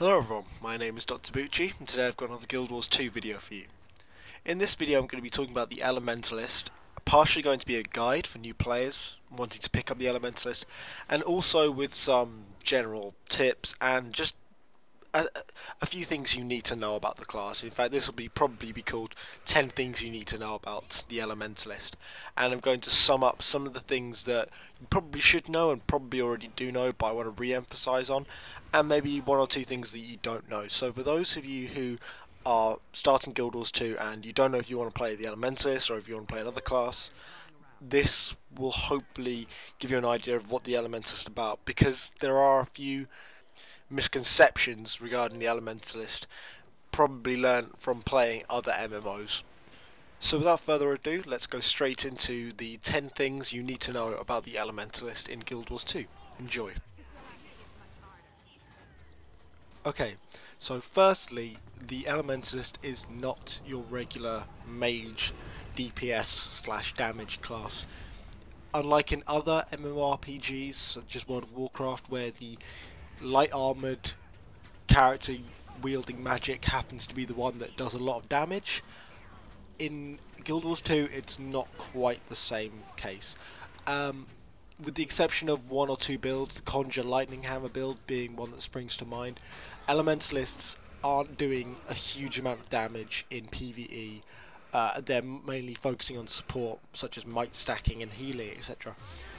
Hello everyone, my name is Dr. Bucci and today I've got another Guild Wars 2 video for you. In this video I'm going to be talking about the Elementalist, partially going to be a guide for new players wanting to pick up the Elementalist, and also with some general tips and just a few things you need to know about the class. In fact, this will probably be called 10 things you need to know about the Elementalist, and I'm going to sum up some of the things that you probably should know and probably already do know, but I want to re-emphasize on, and maybe one or two things that you don't know. So for those of you who are starting Guild Wars 2 and you don't know if you want to play the Elementalist or if you want to play another class, this will hopefully give you an idea of what the Elementalist is about, because there are a few misconceptions regarding the Elementalist, probably learned from playing other MMOs. So without further ado, let's go straight into the 10 things you need to know about the Elementalist in Guild Wars 2. Enjoy. Okay, so firstly, the Elementalist is not your regular mage DPS slash damage class. Unlike in other MMORPGs such as World of Warcraft, where the light armoured character wielding magic happens to be the one that does a lot of damage, in Guild Wars 2 it's not quite the same case. With the exception of one or two builds, the Conjure Lightning Hammer build being one that springs to mind, Elementalists aren't doing a huge amount of damage in PvE. They're mainly focusing on support, such as might stacking and healing, etc.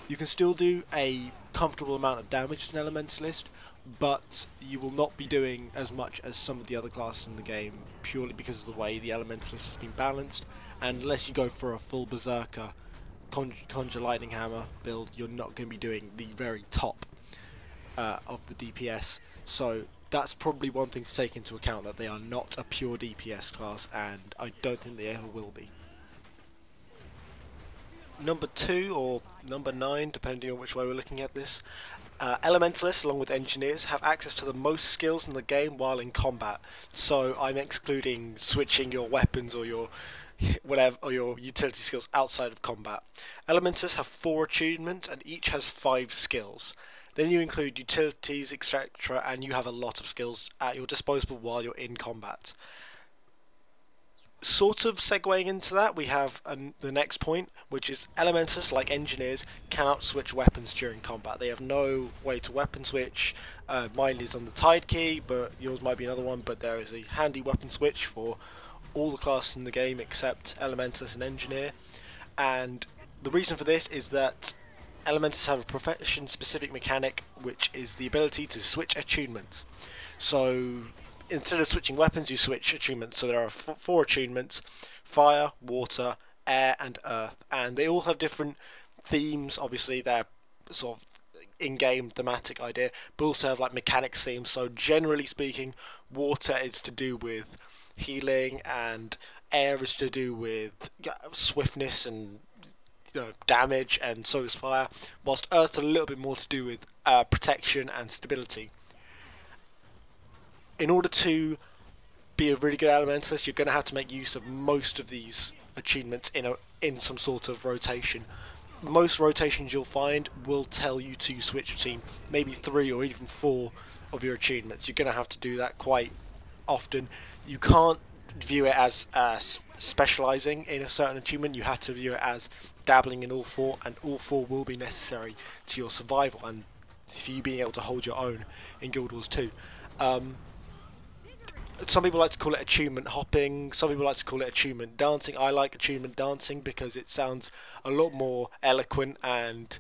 You can still do a comfortable amount of damage as an Elementalist, but you will not be doing as much as some of the other classes in the game, purely because of the way the Elementalist has been balanced, and unless you go for a full Berserker Conjure Lightning Hammer build, you're not going to be doing the very top of the DPS. So that's probably one thing to take into account, that they are not a pure DPS class, and I don't think they ever will be. Number 2 or number 9, depending on which way we're looking at this, Elementalists, along with Engineers, have access to the most skills in the game while in combat. So I'm excluding switching your weapons or your whatever, or your utility skills outside of combat. Elementalists have 4 achievements and each has 5 skills. Then you include utilities, etc., and you have a lot of skills at your disposal while you're in combat. Sort of segueing into that, we have the next point, which is Elementalists, like Engineers, cannot switch weapons during combat. They have no way to weapon switch. Mine is on the Tide key, but yours might be another one, but there is a handy weapon switch for all the classes in the game except Elementalist and Engineer. And the reason for this is that Elementalists have a profession-specific mechanic, which is the ability to switch attunements. So instead of switching weapons, you switch attunements. So there are 4 attunements: fire, water, air and earth, and they all have different themes. Obviously they're sort of in-game thematic idea, but also have like mechanics themes. So generally speaking, water is to do with healing, and air is to do with swiftness and damage, and so is fire, whilst earth's a little bit more to do with protection and stability. In order to be a really good Elementalist, you're going to have to make use of most of these achievements in some sort of rotation. Most rotations you'll find will tell you to switch between maybe 3 or even 4 of your achievements. You're going to have to do that quite often. You can't view it as specialising in a certain achievement. You have to view it as dabbling in all 4, and all 4 will be necessary to your survival and for you being able to hold your own in Guild Wars 2. Some people like to call it achievement hopping, some people like to call it achievement dancing. I like achievement dancing because it sounds a lot more eloquent and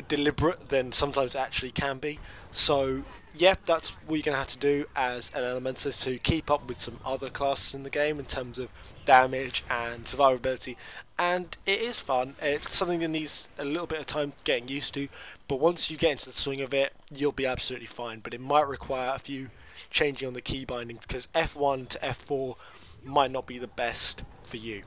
deliberate than sometimes it actually can be. So yeah, that's what you're going to have to do as an Elementalist to keep up with some other classes in the game in terms of damage and survivability. And it is fun. It's something that needs a little bit of time getting used to, but once you get into the swing of it, you'll be absolutely fine. But it might require a few changing on the key bindings, because F1 to F4 might not be the best for you.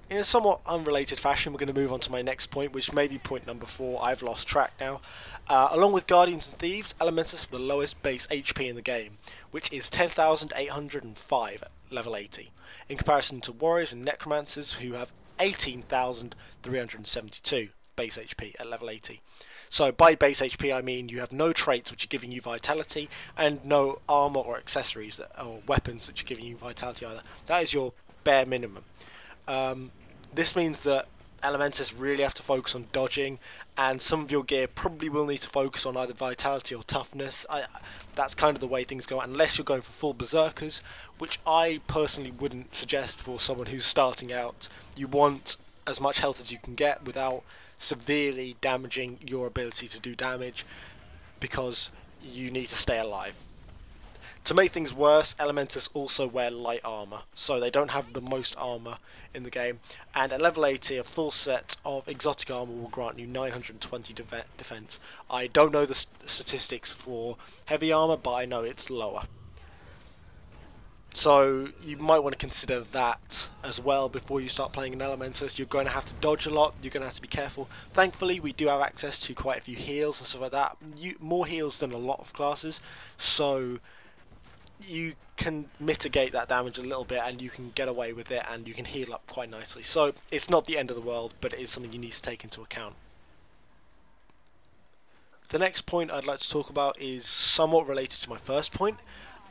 In a somewhat unrelated fashion, we're going to move on to my next point, which may be point number 4. I've lost track now. Along with Guardians and Thieves, Elementalists have the lowest base HP in the game, which is 10,805 at level 80, in comparison to Warriors and Necromancers, who have 18,372 base base HP at level 80. So by base HP I mean you have no traits which are giving you vitality, and no armor or accessories or weapons which are giving you vitality either. That is your bare minimum. This means that Elementalists really have to focus on dodging, and some of your gear probably will need to focus on either vitality or toughness. That's kind of the way things go, unless you're going for full berserkers, which I personally wouldn't suggest for someone who's starting out. You want as much health as you can get without severely damaging your ability to do damage, because you need to stay alive. To make things worse, Elementalists also wear light armor, so they don't have the most armor in the game, and at level 80 a full set of exotic armor will grant you 920 defense. I don't know the statistics for heavy armor, but I know it's lower. So you might want to consider that as well before you start playing an Elementalist. You're going to have to dodge a lot, you're going to have to be careful. Thankfully we do have access to quite a few heals and stuff like that, more heals than a lot of classes, so you can mitigate that damage a little bit and you can get away with it and you can heal up quite nicely. So it's not the end of the world, but it is something you need to take into account. The next point I'd like to talk about is somewhat related to my first point,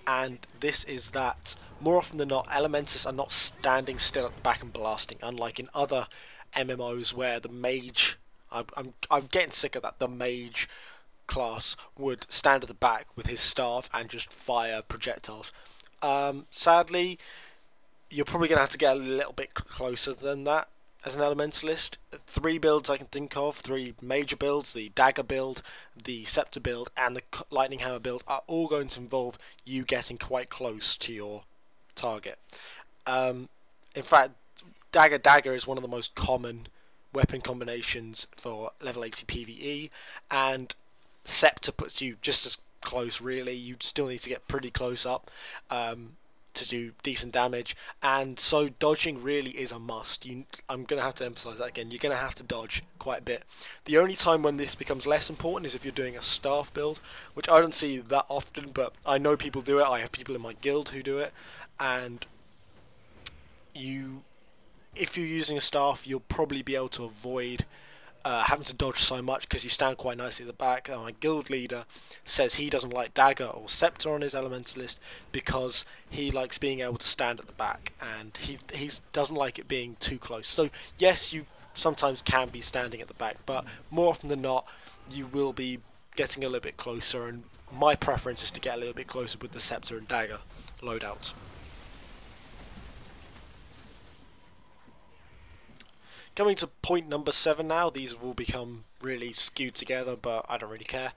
and this is that more often than not Elementalists are not standing still at the back and blasting, unlike in other MMOs where the mage, I'm getting sick of that, the mage class would stand at the back with his staff and just fire projectiles. Sadly, you're probably going to have to get a little bit closer than that as an Elementalist. 3 builds I can think of, 3 major builds: the dagger build, the scepter build, and the lightning hammer build, are all going to involve you getting quite close to your target. In fact, dagger is one of the most common weapon combinations for level 80 PvE, and scepter puts you just as close really. You still need to get pretty close up to do decent damage, and so dodging really is a must. I'm going to have to emphasize that again, you're going to have to dodge quite a bit. The only time when this becomes less important is if you're doing a staff build, which I don't see that often, but I know people do it. I have people in my guild who do it, and if you're using a staff, you'll probably be able to avoid having to dodge so much because you stand quite nicely at the back. My guild leader says he doesn't like dagger or scepter on his Elementalist because he likes being able to stand at the back, and he doesn't like it being too close. So yes, you sometimes can be standing at the back, but more often than not you will be getting a little bit closer, and my preference is to get a little bit closer with the scepter and dagger loadouts. Coming to point number 7 now, these have all become really skewed together, but I don't really care.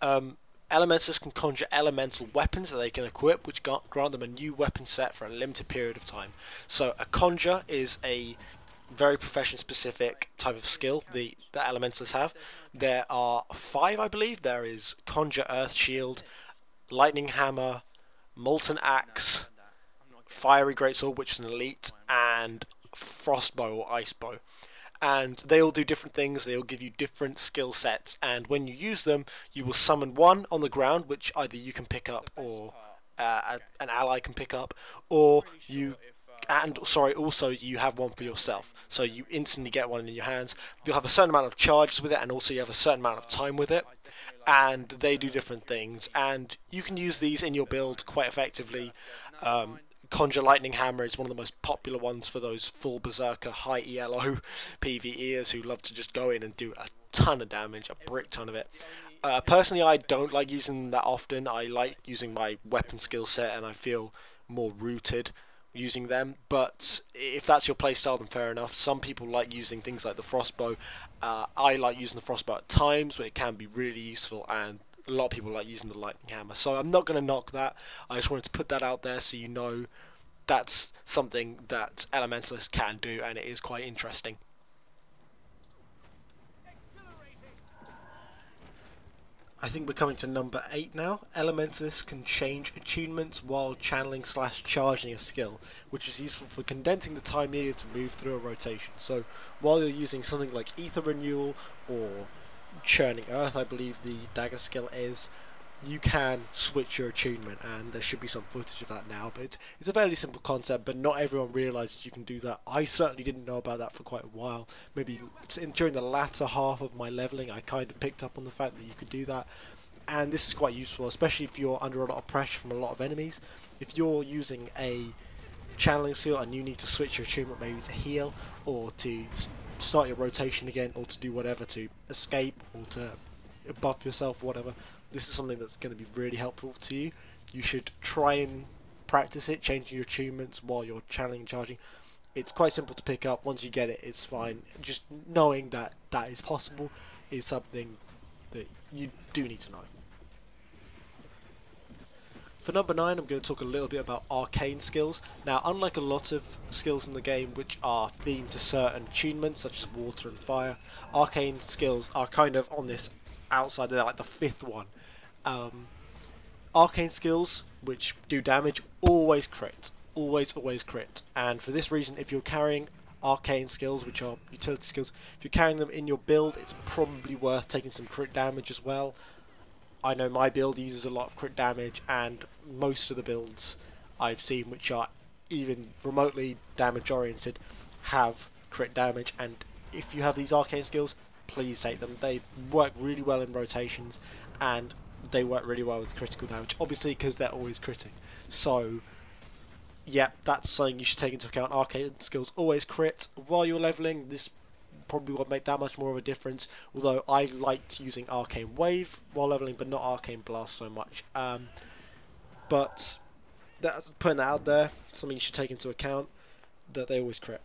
Elementalists can conjure elemental weapons that they can equip, which grant them a new weapon set for a limited period of time. So a conjure is a very profession specific type of skill that Elementalists have. There are 5, I believe. There is Conjure Earth Shield, Lightning Hammer, Molten Axe, Fiery Greatsword, which is an elite, and Frostbow or Icebow. And they all do different things, they all give you different skill sets, and when you use them you will summon one on the ground, which either you can pick up or an ally can pick up, or also you have one for yourself, so you instantly get one in your hands. You'll have a certain amount of charges with it, and also you have a certain amount of time with it, and they do different things, and you can use these in your build quite effectively. Conjure Lightning Hammer is one of the most popular ones for those full berserker high ELO PvEers who love to just go in and do a ton of damage, a brick ton of it. Personally, I don't like using them that often. I like using my weapon skill set, and I feel more rooted using them, but if that's your playstyle, then fair enough. Some people like using things like the Frostbow. I like using the Frostbow at times where it can be really useful, and a lot of people like using the Lightning Hammer, so I'm not going to knock that. I just wanted to put that out there so you know that's something that Elementalists can do, and it is quite interesting. I think we're coming to number 8 now. Elementalists can change attunements while channeling / charging a skill, which is useful for condensing the time needed to move through a rotation. So while you're using something like Ether Renewal or Churning Earth, I believe the dagger skill is, you can switch your attunement, and there should be some footage of that now, but it's a fairly simple concept, but not everyone realises you can do that. I certainly didn't know about that for quite a while. Maybe during the latter half of my levelling I kind of picked up on the fact that you could do that, and this is quite useful, especially if you're under a lot of pressure from a lot of enemies. If you're using a channeling skill and you need to switch your attunement, maybe to heal, or to start your rotation again, or to do whatever, to escape, or to buff yourself, whatever, this is something that's going to be really helpful to you. You should try and practice it, changing your attunements while you're channeling and charging. It's quite simple to pick up. Once you get it, it's fine. Just knowing that that is possible is something that you do need to know. For number 9, I'm going to talk a little bit about arcane skills. Now, unlike a lot of skills in the game which are themed to certain attunements, such as water and fire, arcane skills are kind of on this outside. They're like the 5th one. Arcane skills, which do damage, always crit. Always crit. And for this reason, if you're carrying arcane skills, which are utility skills, if you're carrying them in your build, it's probably worth taking some crit damage as well. I know my build uses a lot of crit damage, and most of the builds I've seen which are even remotely damage oriented have crit damage, and if you have these arcane skills, please take them. They work really well in rotations, and they work really well with critical damage, obviously because they're always critting. So yeah, that's something you should take into account. Arcane skills always crit. While you're leveling, this probably won't make that much more of a difference, although I liked using Arcane Wave while leveling, but not Arcane Blast so much. But putting that out there, something you should take into account, that they always crit.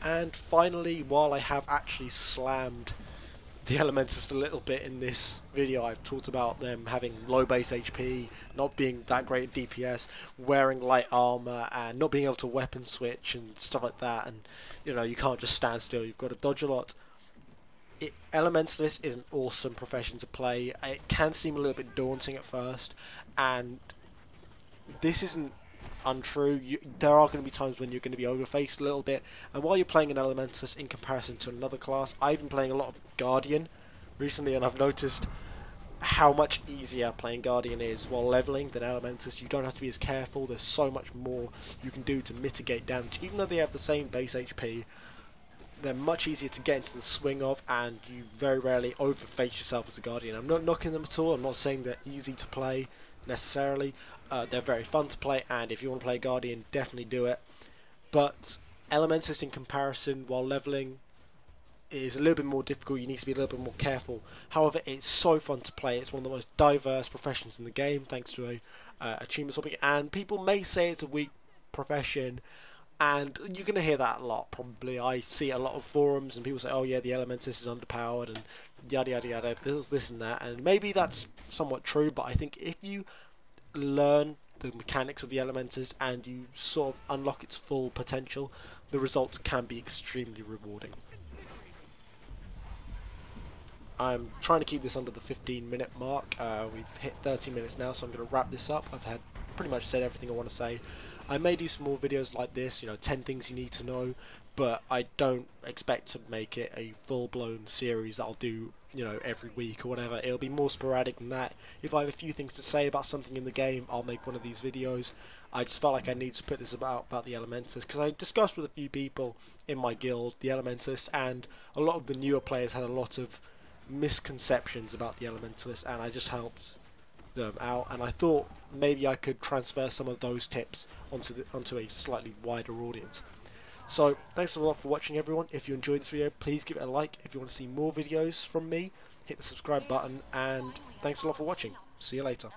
And finally, while I have actually slammed the Elementalist a little bit in this video, I've talked about them having low base HP, not being that great at DPS, wearing light armor, and not being able to weapon switch and stuff like that, and you know, you can't just stand still, you've got to dodge a lot. Elementalist is an awesome profession to play. It can seem a little bit daunting at first, and this isn't untrue. There are going to be times when you're going to be overfaced a little bit, and while you're playing an Elementalist in comparison to another class, I've been playing a lot of Guardian recently, and I've noticed how much easier playing Guardian is while leveling than Elementalist. You don't have to be as careful, there's so much more you can do to mitigate damage. Even though they have the same base HP, they're much easier to get into the swing of, and you very rarely overface yourself as a Guardian. I'm not knocking them at all, I'm not saying they're easy to play necessarily. They're very fun to play, and if you want to play Guardian, definitely do it. But Elementalist in comparison, while leveling, is a little bit more difficult. You need to be a little bit more careful. However, it's so fun to play. It's one of the most diverse professions in the game, thanks to achievement swapping. And people may say it's a weak profession, and you're going to hear that a lot, probably. I see a lot of forums, and people say, oh yeah, the Elementalist is underpowered, and yada yada yada, this and that. And maybe that's somewhat true, but I think if you learn the mechanics of the Elementalist and you sort of unlock its full potential, the results can be extremely rewarding. I'm trying to keep this under the 15-minute mark. We've hit 30 minutes now, so I'm going to wrap this up. I've had pretty much said everything I want to say. I may do some more videos like this, 10 things you need to know, but I don't expect to make it a full-blown series that I'll do, every week or whatever. It'll be more sporadic than that. If I have a few things to say about something in the game, I'll make one of these videos. I just felt like I need to put this about the Elementalist, because I discussed with a few people in my guild the Elementalist, and a lot of the newer players had a lot of misconceptions about the Elementalist, and I just helped them out, and I thought maybe I could transfer some of those tips onto a slightly wider audience. So thanks a lot for watching, everyone. If you enjoyed this video, please give it a like. If you want to see more videos from me, hit the subscribe button, and thanks a lot for watching. See you later.